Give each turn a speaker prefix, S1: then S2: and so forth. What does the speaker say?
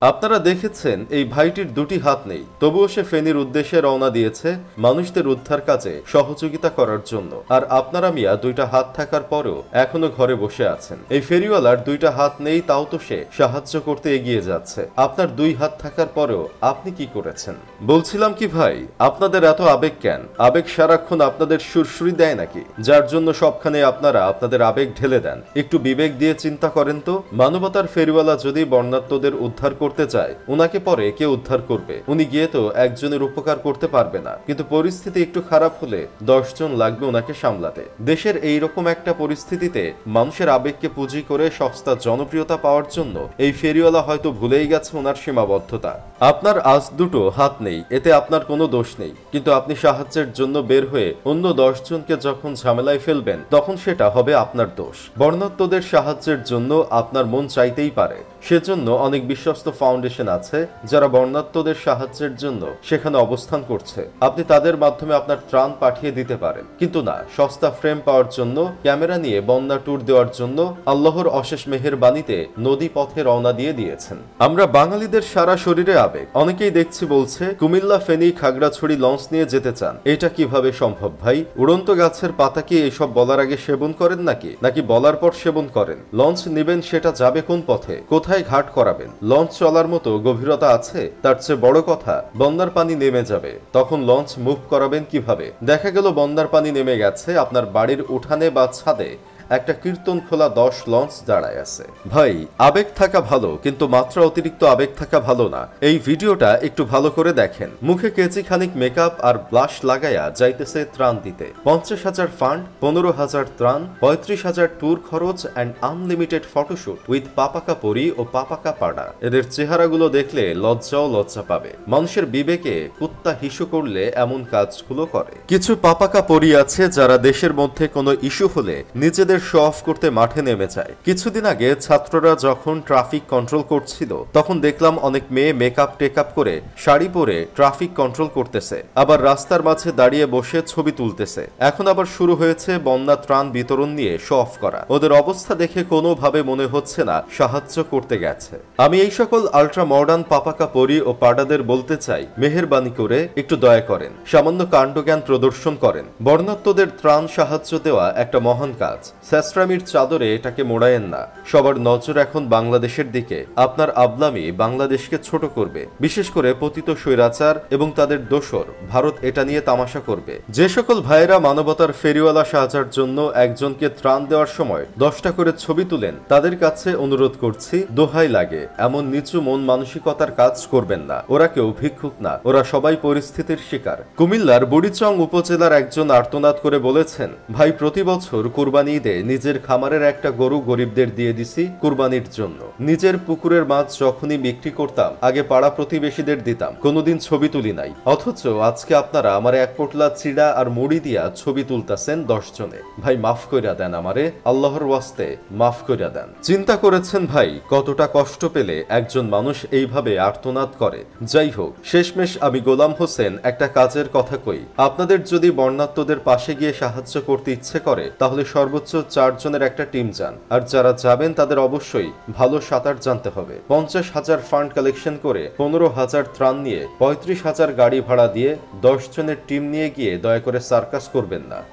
S1: আপনারা দেখেছেন এই ভাইটির দুটি হাত নেই, তবুও সে ফেনীর উদ্দেশ্যে রওনা দিয়েছে মানুষদের উদ্ধার কাজে সহযোগিতা করার জন্য। আর আপনারা মিয়া দুইটা হাত থাকার পরেও এখনো ঘরে বসে আছেন। এই ফেরিওয়ালার দুইটা হাত নেই, তাও তো সে সাহায্য করতে এগিয়ে যাচ্ছে। আপনার দুই হাত থাকার পরেও আপনি কি করেছেন? বলছিলাম কি ভাই, আপনাদের এত আবেগ কেন? আবেগ সারাক্ষণ আপনাদের সুরসুরি দেয় নাকি, যার জন্য সবখানে আপনারা আপনাদের আবেগ ঢেলে দেন? একটু বিবেক দিয়ে চিন্তা করেন তো। মানবতার ফেরিওয়ালা যদি বর্ণাঢ্যদের উদ্ধার করতে চায়, উনাকে পরে কে উদ্ধার করবে? উনি গিয়ে তো একজনের উপকার করতে পারবে না, কিন্তু পরিস্থিতি একটু খারাপ হলে 10 জন লাগবে ওনাকে সামলাতে। দেশের এইরকম একটা পরিস্থিতিতে মানুষের আবেগকে পুঁজি করে সস্তা জনপ্রিয়তা পাওয়ার জন্য এই ফেরিওয়ালা হয়তো ভুলেই গেছে ওনার সীমাবদ্ধতা। আপনার আজ দুটো হাত নেই, এতে আপনার কোনো দোষ নেই, কিন্তু আপনি সাহায্যের জন্য বের হয়ে অন্য 10 জনকে যখন ঝামেলায় ফেলবেন, তখন সেটা হবে আপনার দোষ। বর্ণাঢ্যদের সাহায্যের জন্য আপনার মন চাইতেই পারে, সেজন্য অনেক বিশ্বস্ত ফাউন্ডেশন আছে যারা বর্ণাঢ্যদের সাহায্যের জন্য সেখানে অবস্থান করছে। আপনি তাদের মাধ্যমে আপনার ত্রাণ পাঠিয়ে দিতে পারেন, কিন্তু না, সস্তা ফ্রেম পাওয়ার জন্য, ক্যামেরা নিয়ে বন্যা ট্যুর দেওয়ার জন্য আল্লাহর অশেষ মেহেরবানিতে নদী পথে রওনা দিয়েছেন। আমরা বাঙালিদের সারা শরীরে আবেগ। অনেকেই দেখছি বলছে কুমিল্লা, ফেনী, খাগড়াছড়ি লঞ্চ নিয়ে যেতে চান। এটা কিভাবে সম্ভব ভাই? উড়ন্ত গাছের পাতা কি এসব বলার আগে সেবন করেন নাকি বলার পর সেবন করেন? লঞ্চ নিবেন, সেটা যাবে কোন পথে, কোথায় ঘাট করাবেন? লঞ্চ চলার মতো গভীরতা আছে? তার চেয়ে বড় কথা, বন্যার পানি নেমে যাবে, তখন লঞ্চ মুভ করাবেন কিভাবে? দেখা গেল বন্যার পানি নেমে গেছে, আপনার বাড়ির উঠানে বা ছাদে একটা কীর্তন খোলা 10 লঞ্চ দাঁড়ায় আছে। ভাই, আবেগ থাকা ভালো, কিন্তু মাত্রা অতিরিক্ত আবেগ থাকা ভালো না। এই ভিডিওটা একটু ভালো করে দেখেন। মুখে কেজি খানিক মেকআপ আর ব্লাশ লাগাইয়া যাইতেছে ত্রাণ দিতে। 50,000 ফান্ড, 15,000 ত্রাণ, 35,000 ট্যুর খরচ অ্যান্ড আনলিমিটেড ফটোশুট উইথ পাপাকা পরি ও পাপাকা পাড়া। এদের চেহারাগুলো দেখলে লজ্জাও লজ্জা পাবে। মানুষের বিবেকে কুত্তা হিসু করলে এমন কাজগুলো করে। কিছু পাপাকা পরি আছে যারা দেশের মধ্যে কোনো ইস্যু হলে নিজেদের শো অফ করতে মাঠে নেমে যায়। কিছুদিন আগে ছাত্ররা যখন ট্রাফিক কন্ট্রোল করছিল, তখন দেখলাম অনেক মেয়ে মেকআপ টেকআপ করে শাড়ি পরে ট্রাফিক কন্ট্রোল করতেছে, আবার রাস্তার মাঝে দাঁড়িয়ে বসে ছবি তুলতেছে। এখন আবার শুরু হয়েছে বন্যা ত্রাণ বিতরণ নিয়ে শো অফ করা। ওদের অবস্থা দেখে কোনোভাবে মনে হচ্ছে না সাহায্য করতে গেছে। আমি এই সকল আল্ট্রা মডার্ন পাপাকা পরি ও পাডাদের বলতে চাই, মেহেরবানি করে একটু দয়া করেন, সামান্য কাণ্ডজ্ঞান প্রদর্শন করেন। বর্ণাঢ্যদের ত্রাণ সাহায্য দেওয়া একটা মহান কাজ। স্যাস্ট্রামির চাদরে এটাকে মোড়ায়েন না। সবার নজর এখন বাংলাদেশের দিকে। আপনার আবলামি বাংলাদেশকে ছোট করবে, বিশেষ করে পতিত স্বৈরাচার এবং তাদের দোসর ভারত এটা নিয়ে তামাশা করবে। যে সকল ভাইয়েরা মানবতার ফেরিওয়ালা সাহায্যের জন্য একজনকে ত্রাণ দেওয়ার সময় 10টা করে ছবি তুলেন, তাদের কাছে অনুরোধ করছি, দোহাই লাগে, এমন নিচু মন মানসিকতার কাজ করবেন না। ওরা কেউ ভিক্ষুক না, ওরা সবাই পরিস্থিতির শিকার। কুমিল্লার বুড়িচং উপজেলার একজন আর্তনাদ করে বলেছেন, ভাই, প্রতি বছর কুরবানি ঈদে নিজের খামারের একটা গরু গরিবদের দিয়ে দিছি কুরবানির জন্য। নিজের পুকুরের মাছ যখনই বিক্রি করতাম, আগে পাড়া প্রতিবেশীদের দিতাম, কোনোদিন ছবি তুলি নাই। অথচ আজকে আপনারা আমার এক পোটলা চিড়া আর মুড়ি দিয়া ছবি তুলতাছেন 10 জনে। ভাই, মাফ কইরা দেন আমারে, আল্লাহর ওয়াস্তে মাফ কইরা দেন। চিন্তা করেছেন ভাই কতটা কষ্ট পেলে একজন মানুষ এইভাবে আর্তনাদ করে? যাই হোক, শেষমেশ আমি গোলাম হোসেন একটা কাজের কথা কই। আপনাদের যদি বর্ণাঢ্যদের পাশে গিয়ে সাহায্য করতে ইচ্ছে করে, তাহলে সর্বোচ্চ 4 জনের একটা টিম যান। আর যারা যাবেন তাদের অবশ্যই ভালো সাঁতার জানতে হবে। 50,000 ফান্ড কালেকশন করে 15,000 ত্রাণ নিয়ে 35,000 গাড়ি ভাড়া দিয়ে 10 জনের টিম নিয়ে গিয়ে দয়া করে সার্কাস করবেন না।